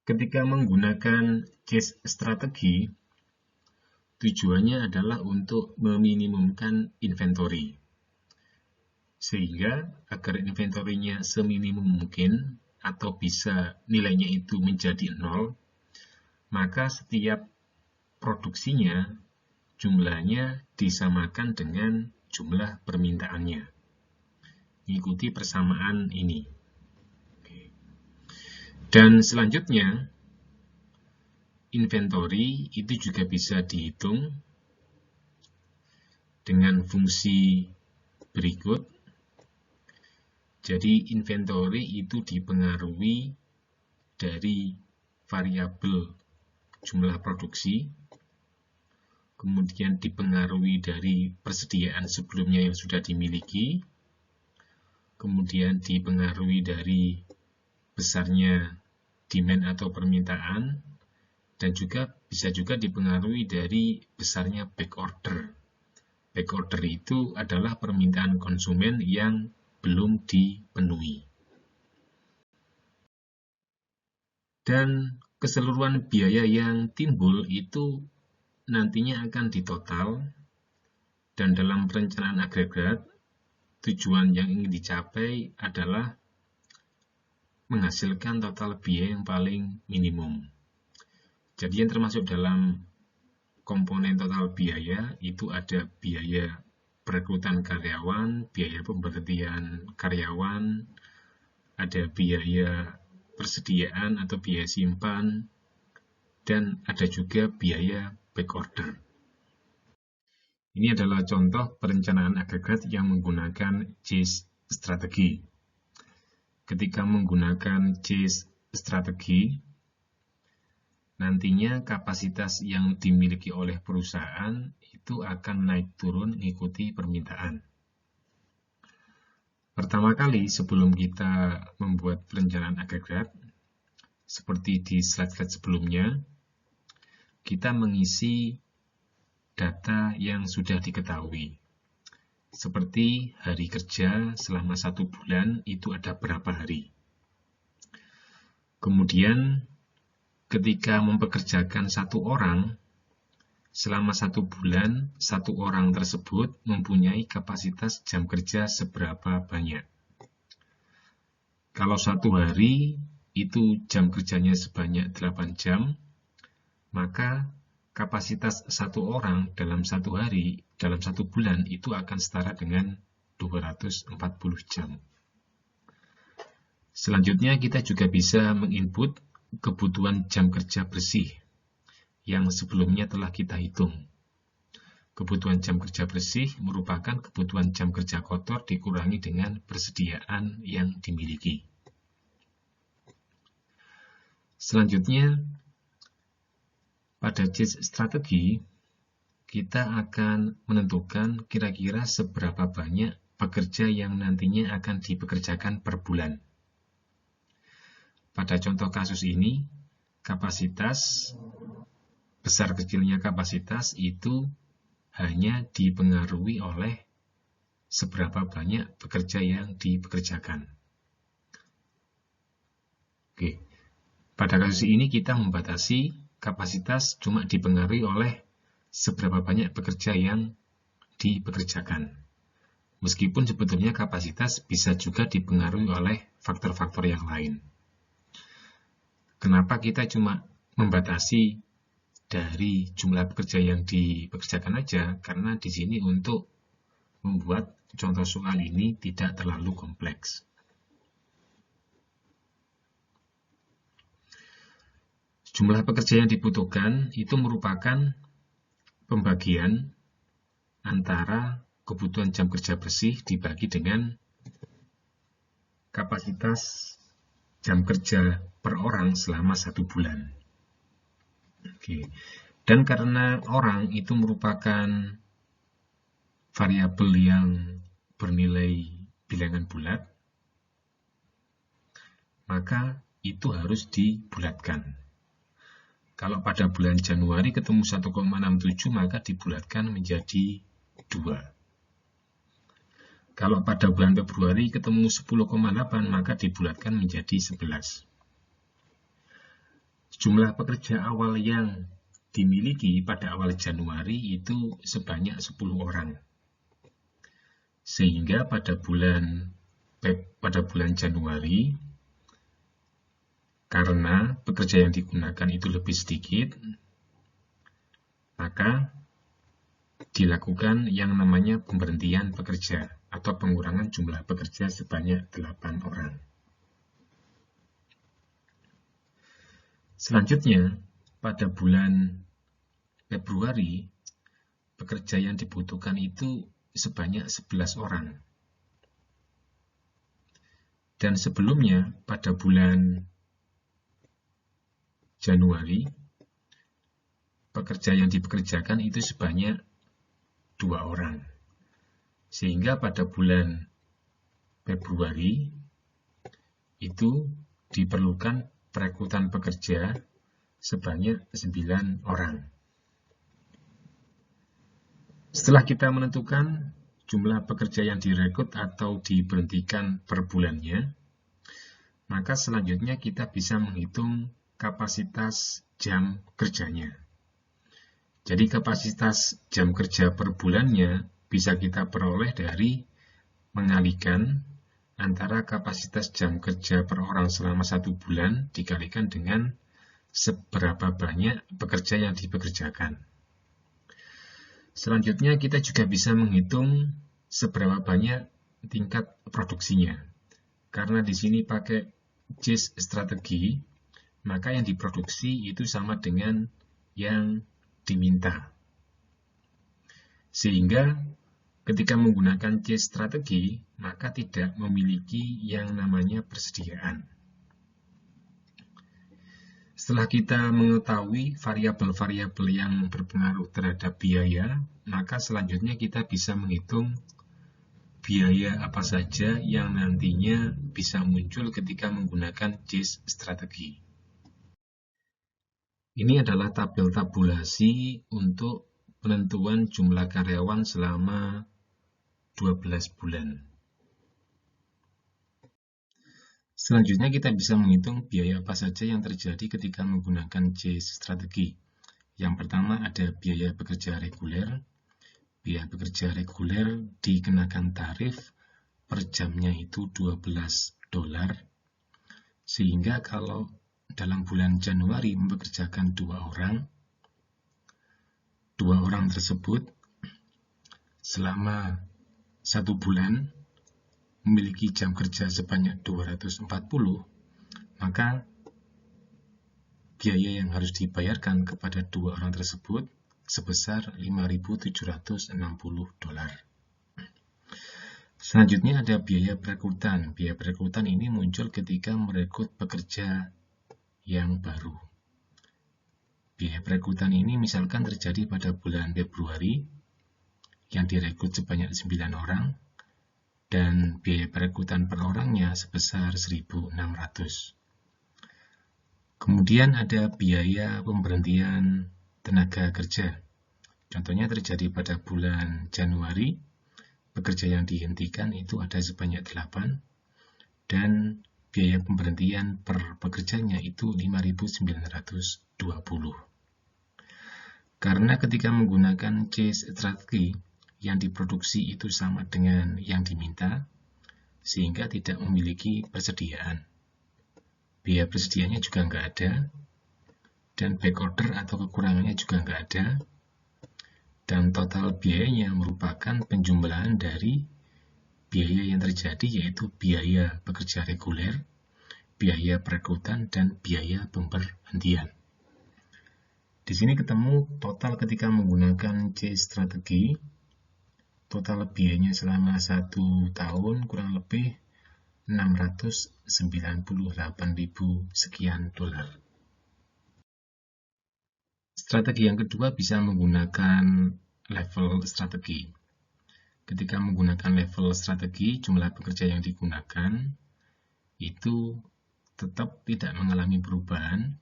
Ketika menggunakan chase strategi, tujuannya adalah untuk meminimumkan inventory. Sehingga agar inventorinya seminimum mungkin atau bisa nilainya itu menjadi 0, maka setiap produksinya jumlahnya disamakan dengan jumlah permintaannya. Ikuti persamaan ini. Dan selanjutnya, inventory itu juga bisa dihitung dengan fungsi berikut. Jadi inventory itu dipengaruhi dari variabel jumlah produksi, kemudian dipengaruhi dari persediaan sebelumnya yang sudah dimiliki, kemudian dipengaruhi dari besarnya demand atau permintaan, dan juga bisa juga dipengaruhi dari besarnya back order. Back order itu adalah permintaan konsumen yang belum dipenuhi. Dan keseluruhan biaya yang timbul itu nantinya akan ditotal, dan dalam perencanaan agregat, tujuan yang ingin dicapai adalah menghasilkan total biaya yang paling minimum. Jadi yang termasuk dalam komponen total biaya itu ada biaya perekrutan karyawan, biaya pemberhentian karyawan, ada biaya persediaan atau biaya simpan, dan ada juga biaya back order. Ini adalah contoh perencanaan agregat yang menggunakan CASE strategi. Ketika menggunakan CASE strategi, nantinya kapasitas yang dimiliki oleh perusahaan itu akan naik turun mengikuti permintaan. Pertama kali sebelum kita membuat perencanaan agregat, seperti di slide-slide sebelumnya, kita mengisi data yang sudah diketahui. Seperti hari kerja selama 1 bulan itu ada berapa hari. Kemudian ketika mempekerjakan 1 orang, selama 1 bulan, 1 orang tersebut mempunyai kapasitas jam kerja seberapa banyak. Kalau 1 hari itu jam kerjanya sebanyak 8 jam, maka kapasitas 1 orang dalam 1 hari, dalam 1 bulan itu akan setara dengan 240 jam. Selanjutnya kita juga bisa menginput kebutuhan jam kerja bersih yang sebelumnya telah kita hitung. Kebutuhan jam kerja bersih merupakan kebutuhan jam kerja kotor dikurangi dengan persediaan yang dimiliki. Selanjutnya, pada CASE strategi, kita akan menentukan kira-kira seberapa banyak pekerja yang nantinya akan dipekerjakan per bulan. Pada contoh kasus ini, kapasitas, besar kecilnya kapasitas itu hanya dipengaruhi oleh seberapa banyak pekerja yang dipekerjakan. Oke. Pada kasus ini kita membatasi kapasitas cuma dipengaruhi oleh seberapa banyak pekerja yang dipekerjakan. Meskipun sebetulnya kapasitas bisa juga dipengaruhi oleh faktor-faktor yang lain. Kenapa kita cuma membatasi dari jumlah pekerja yang dipekerjakan aja? Karena di sini untuk membuat contoh soal ini tidak terlalu kompleks. Jumlah pekerja yang dibutuhkan itu merupakan pembagian antara kebutuhan jam kerja bersih dibagi dengan kapasitas jam kerja per orang selama 1 bulan. Oke. Dan karena orang itu merupakan variabel yang bernilai bilangan bulat, maka itu harus dibulatkan. Kalau pada bulan Januari ketemu 1,67, maka dibulatkan menjadi 2. Kalau pada bulan Februari ketemu 10,8, maka dibulatkan menjadi 11. Jumlah pekerja awal yang dimiliki pada awal Januari itu sebanyak 10 orang. Sehingga pada bulan Januari, karena pekerja yang digunakan itu lebih sedikit, maka dilakukan yang namanya pemberhentian pekerja atau pengurangan jumlah pekerja sebanyak 8 orang. Selanjutnya, pada bulan Februari, pekerja yang dibutuhkan itu sebanyak 11 orang. Dan sebelumnya pada bulan Januari, pekerja yang dipekerjakan itu sebanyak 2 orang. Sehingga pada bulan Februari itu diperlukan perekrutan pekerja sebanyak 9 orang. Setelah kita menentukan jumlah pekerja yang direkrut atau diberhentikan per bulannya, maka selanjutnya kita bisa menghitung kapasitas jam kerjanya. Jadi kapasitas jam kerja per bulannya bisa kita peroleh dari mengalikan antara kapasitas jam kerja per orang selama 1 bulan dikalikan dengan seberapa banyak pekerja yang dipekerjakan. Selanjutnya kita juga bisa menghitung seberapa banyak tingkat produksinya. Karena di sini pakai JIS strategi, maka yang diproduksi itu sama dengan yang diminta. Sehingga ketika menggunakan JIS strategi, maka tidak memiliki yang namanya persediaan. Setelah kita mengetahui variabel-variabel yang berpengaruh terhadap biaya, maka selanjutnya kita bisa menghitung biaya apa saja yang nantinya bisa muncul ketika menggunakan JIS strategi. Ini adalah tabel tabulasi untuk penentuan jumlah karyawan selama 12 bulan. Selanjutnya kita bisa menghitung biaya apa saja yang terjadi ketika menggunakan JIS strategi. Yang pertama ada biaya pekerja reguler. Biaya pekerja reguler dikenakan tarif per jamnya itu $12. Sehingga kalau dalam bulan Januari mempekerjakan 2 orang tersebut selama 1 bulan memiliki jam kerja sebanyak 240, maka biaya yang harus dibayarkan kepada 2 orang tersebut sebesar $5.760. Selanjutnya ada biaya perekrutan. Biaya perekrutan ini muncul ketika merekrut pekerja yang baru. Biaya perekrutan ini misalkan terjadi pada bulan Februari yang direkrut sebanyak 9 orang, dan biaya perekrutan per orangnya sebesar 1.600. Kemudian ada biaya pemberhentian tenaga kerja. Contohnya terjadi pada bulan Januari, pekerja yang dihentikan itu ada sebanyak 8, dan biaya pemberhentian per pekerjanya itu 5.920. Karena ketika menggunakan JIS strategi, yang diproduksi itu sama dengan yang diminta, sehingga tidak memiliki persediaan. Biaya persediaannya juga nggak ada, dan backorder atau kekurangannya juga nggak ada, dan total biayanya merupakan penjumlahan dari biaya yang terjadi, yaitu biaya pekerja reguler, biaya perekrutan, dan biaya pemberhentian. Di sini ketemu total ketika menggunakan JIS strategi. Total biayanya selama 1 tahun kurang lebih 698.000 sekian dolar. Strategi yang kedua bisa menggunakan level strategi. Ketika menggunakan level strategi, jumlah pekerja yang digunakan itu tetap tidak mengalami perubahan,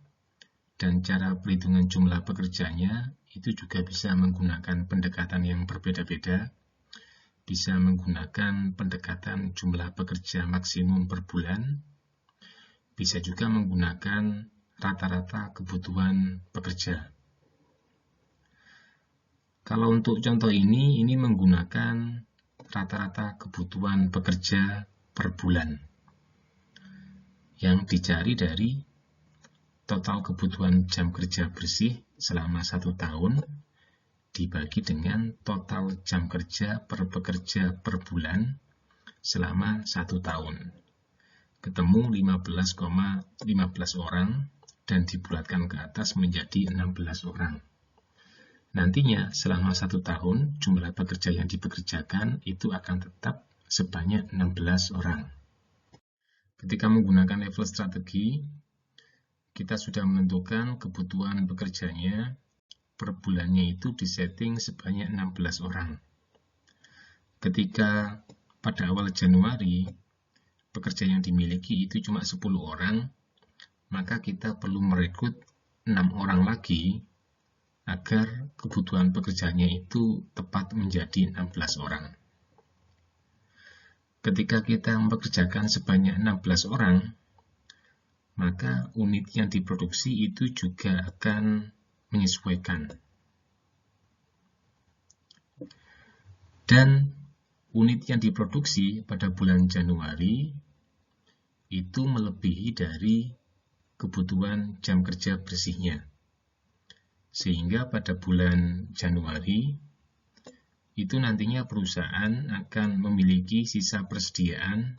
dan cara perhitungan jumlah pekerjanya itu juga bisa menggunakan pendekatan yang berbeda-beda. Bisa menggunakan pendekatan jumlah pekerja maksimum per bulan, bisa juga menggunakan rata-rata kebutuhan pekerja. Kalau untuk contoh ini menggunakan rata-rata kebutuhan pekerja per bulan, yang dicari dari total kebutuhan jam kerja bersih selama 1 tahun, dibagi dengan total jam kerja per pekerja per bulan selama 1 tahun. Ketemu 15,15 orang dan dibulatkan ke atas menjadi 16 orang. nantinya selama 1 tahun jumlah pekerja yang dipekerjakan itu akan tetap sebanyak 16 orang. Ketika menggunakan level strategi, kita sudah menentukan kebutuhan pekerjanya per bulannya itu disetting sebanyak 16 orang. Ketika pada awal Januari pekerja yang dimiliki itu cuma 10 orang, maka kita perlu merekrut 6 orang lagi agar kebutuhan pekerjanya itu tepat menjadi 16 orang. Ketika kita mempekerjakan sebanyak 16 orang, maka unit yang diproduksi itu juga akan menyesuaikan. Dan unit yang diproduksi pada bulan Januari itu melebihi dari kebutuhan jam kerja bersihnya. Sehingga pada bulan Januari, itu nantinya perusahaan akan memiliki sisa persediaan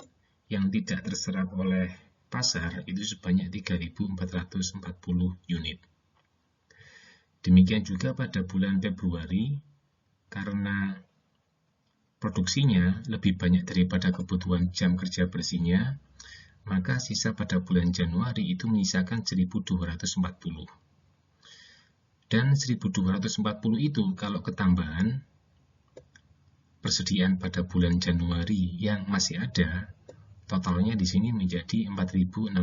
yang tidak terserap oleh pasar itu sebanyak 3.440 unit. Demikian juga pada bulan Februari, karena produksinya lebih banyak daripada kebutuhan jam kerja bersihnya, maka sisa pada bulan Januari itu menyisakan 1.240. Dan 1.240 itu kalau ketambahan persediaan pada bulan Januari yang masih ada, totalnya di sini menjadi 4.680.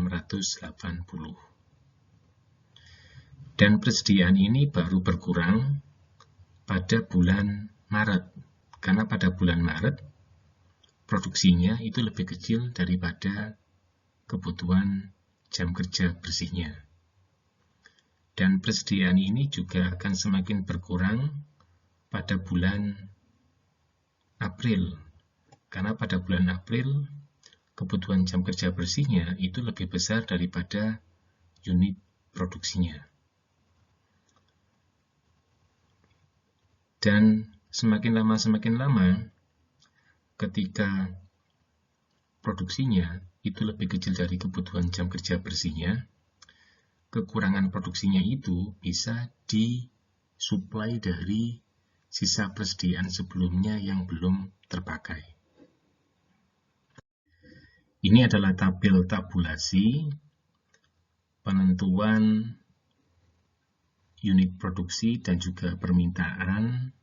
Dan persediaan ini baru berkurang pada bulan Maret, karena pada bulan Maret produksinya itu lebih kecil daripada kebutuhan jam kerja bersihnya. Dan persediaan ini juga akan semakin berkurang pada bulan April, karena pada bulan April kebutuhan jam kerja bersihnya itu lebih besar daripada unit produksinya. Dan semakin lama ketika produksinya itu lebih kecil dari kebutuhan jam kerja bersihnya, kekurangan produksinya itu bisa disuplai dari sisa persediaan sebelumnya yang belum terpakai. Ini adalah tabel tabulasi penentuan unit produksi dan juga permintaan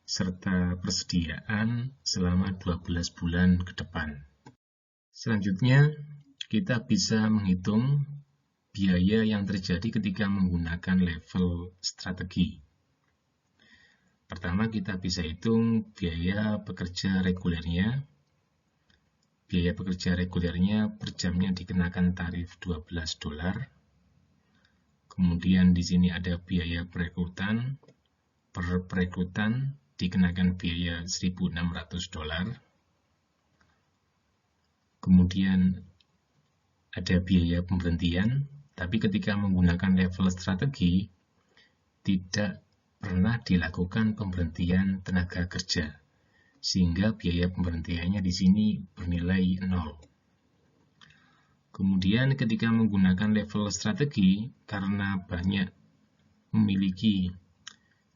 serta persediaan selama 12 bulan ke depan. Selanjutnya, kita bisa menghitung biaya yang terjadi ketika menggunakan level strategi. Pertama, kita bisa hitung biaya pekerja regulernya. Biaya pekerja regulernya per jamnya dikenakan tarif $12. Kemudian di sini ada biaya perekrutan. Per perekrutan dikenakan biaya $1.600. Kemudian ada biaya pemberhentian. Tapi ketika menggunakan level strategi, tidak pernah dilakukan pemberhentian tenaga kerja, sehingga biaya pemberhentiannya di sini bernilai 0. Kemudian ketika menggunakan level strategi, karena banyak memiliki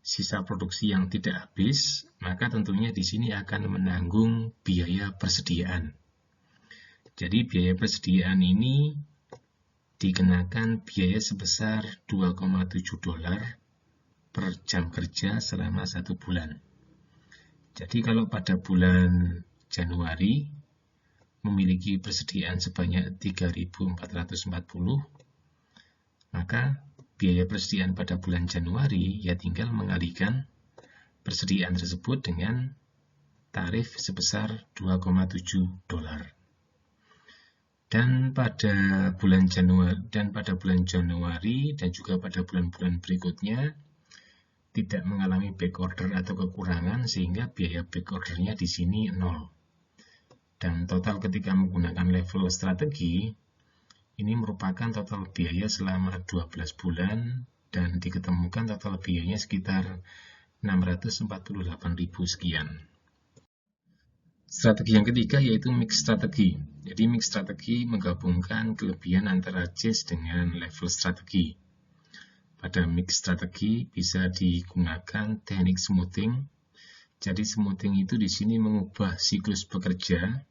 sisa produksi yang tidak habis, maka tentunya di sini akan menanggung biaya persediaan. Jadi biaya persediaan ini dikenakan biaya sebesar $2,7 per jam kerja selama 1 bulan. Jadi kalau pada bulan Januari memiliki persediaan sebanyak 3.440, maka biaya persediaan pada bulan Januari ya tinggal mengalihkan persediaan tersebut dengan tarif sebesar $2,7. Dan pada bulan Januari dan juga pada bulan-bulan berikutnya tidak mengalami backorder atau kekurangan, sehingga biaya backordernya di sini 0. Dan total ketika menggunakan level strategi, ini merupakan total biaya selama 12 bulan dan diketemukan total biayanya sekitar 648.000 sekian. Strategi yang ketiga yaitu mix strategi. Jadi mix strategi menggabungkan kelebihan antara JAS dengan level strategi. pada mix strategi bisa digunakan teknik smoothing. Jadi smoothing itu di sini mengubah siklus bekerja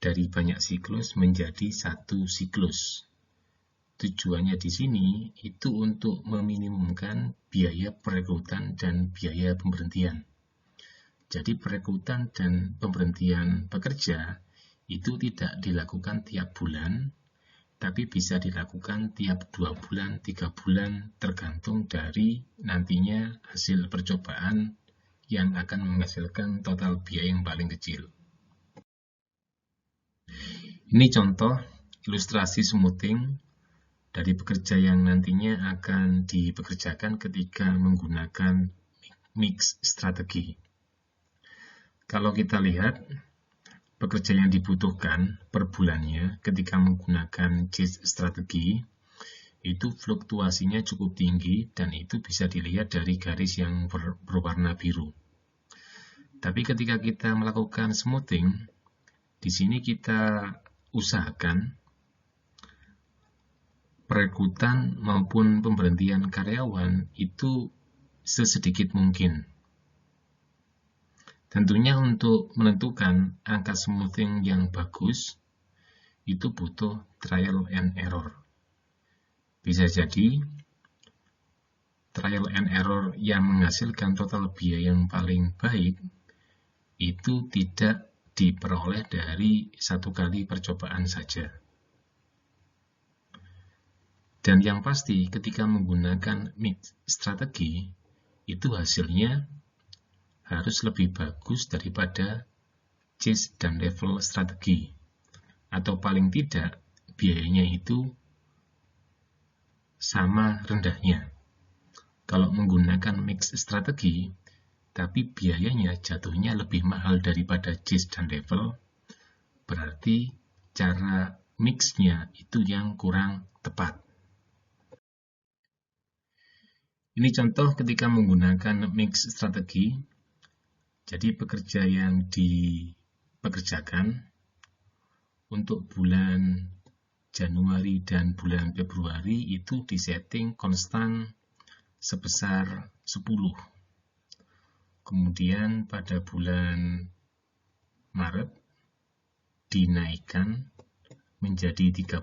dari banyak siklus menjadi satu siklus. Tujuannya di sini itu untuk meminimumkan biaya perekrutan dan biaya pemberhentian. Jadi perekrutan dan pemberhentian pekerja itu tidak dilakukan tiap bulan, tapi bisa dilakukan tiap 2 bulan, 3 bulan, tergantung dari nantinya hasil percobaan yang akan menghasilkan total biaya yang paling kecil. Ini contoh ilustrasi smoothing dari pekerja yang nantinya akan dipekerjakan ketika menggunakan mix strategi. Kalau kita lihat, pekerja yang dibutuhkan per bulannya ketika menggunakan JIT strategi itu fluktuasinya cukup tinggi dan itu bisa dilihat dari garis yang berwarna biru. Tapi ketika kita melakukan smoothing, di sini kita usahakan perekrutan maupun pemberhentian karyawan itu sesedikit mungkin. Tentunya untuk menentukan angka smoothing yang bagus, itu butuh trial and error. Bisa jadi, trial and error yang menghasilkan total biaya yang paling baik, itu tidak diperoleh dari satu kali percobaan saja. Dan yang pasti, ketika menggunakan mix strategi, itu hasilnya harus lebih bagus daripada JIT dan level strategi, atau paling tidak biayanya itu sama rendahnya. Kalau menggunakan mix strategi, tapi biayanya jatuhnya lebih mahal daripada JIT dan level, berarti cara mixnya itu yang kurang tepat. Ini contoh ketika menggunakan mix strategi. Jadi pekerja yang dipekerjakan untuk bulan Januari dan bulan Februari itu disetting konstan sebesar 10. Kemudian pada bulan Maret dinaikkan menjadi 13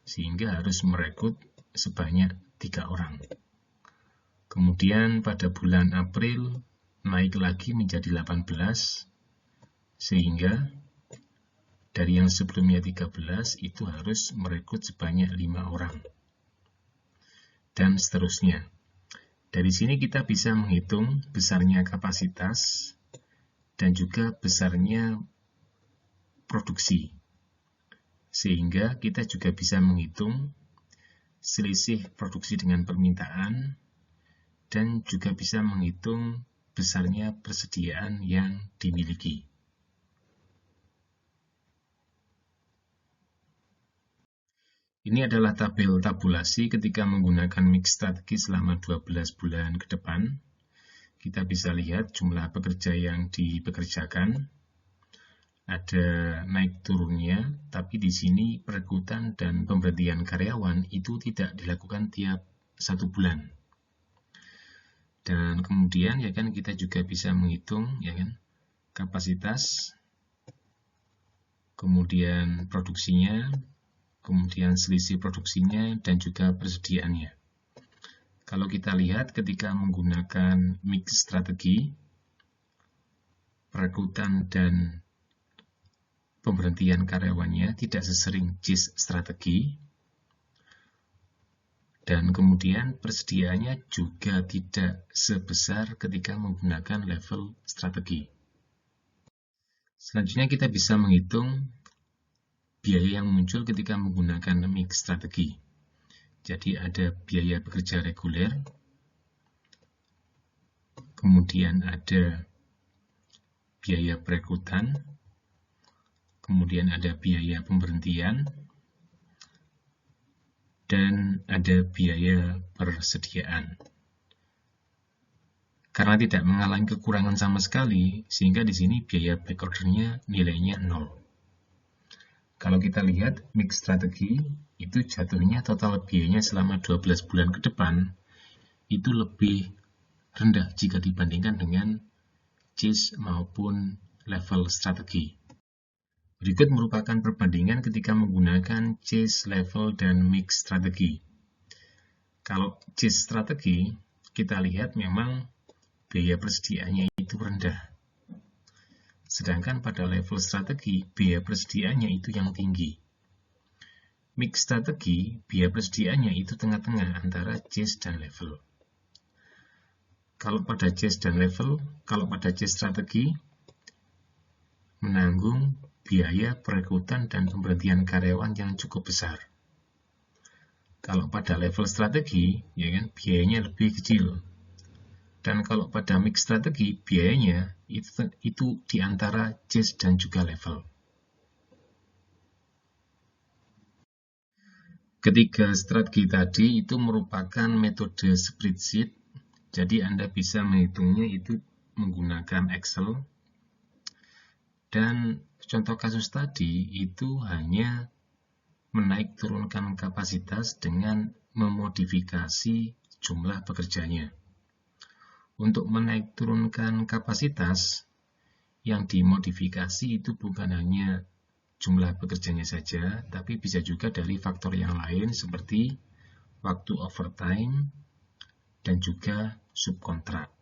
sehingga harus merekrut sebanyak 3 orang. Kemudian pada bulan April naik lagi menjadi 18, sehingga dari yang sebelumnya 13 itu harus merekrut sebanyak 5 orang. Dan seterusnya. Dari sini kita bisa menghitung besarnya kapasitas dan juga besarnya produksi. Sehingga kita juga bisa menghitung selisih produksi dengan permintaan dan juga bisa menghitung besarnya persediaan yang dimiliki. Ini adalah tabel tabulasi ketika menggunakan mix strategi selama 12 bulan ke depan. Kita bisa lihat jumlah pekerja yang dipekerjakan. Ada naik turunnya, tapi di sini perekrutan dan pemberhentian karyawan itu tidak dilakukan tiap 1 bulan. Dan kemudian ya kan kita juga bisa menghitung ya kan kapasitas, kemudian produksinya, kemudian selisih produksinya dan juga persediaannya. Kalau kita lihat ketika menggunakan mix strategi, perekrutan dan pemberhentian karyawannya tidak sesering JIT strategi. Dan kemudian persediaannya juga tidak sebesar ketika menggunakan level strategi. Selanjutnya kita bisa menghitung biaya yang muncul ketika menggunakan mix strategi. Jadi ada biaya pekerja reguler, kemudian ada biaya perekrutan, kemudian ada biaya pemberhentian, dan ada biaya persediaan. Karena tidak mengalami kekurangan sama sekali, sehingga di sini biaya backordernya nilainya 0. Kalau kita lihat mix strategi, itu jatuhnya total biayanya selama 12 bulan ke depan, itu lebih rendah jika dibandingkan dengan chase maupun level strategi. Berikut merupakan perbandingan ketika menggunakan chase, level, dan mix strategi. Kalau chase strategi, kita lihat memang biaya persediaannya itu rendah. Sedangkan pada level strategi, biaya persediaannya itu yang tinggi. Mix strategi, biaya persediaannya itu tengah-tengah antara chase dan level. Kalau pada chase strategi, menanggung biaya perekrutan dan pemberhentian karyawan yang cukup besar. Kalau pada level strategi, ya kan, biayanya lebih kecil. Dan kalau pada mix strategi, biayanya itu di antara chase dan juga level. Ketiga strategi tadi itu merupakan metode spreadsheet. Jadi Anda bisa menghitungnya itu menggunakan Excel. Dan contoh kasus tadi itu hanya menaik turunkan kapasitas dengan memodifikasi jumlah pekerjanya. Untuk menaik turunkan kapasitas, yang dimodifikasi itu bukan hanya jumlah pekerjanya saja, tapi bisa juga dari faktor yang lain seperti waktu overtime dan juga subkontrak.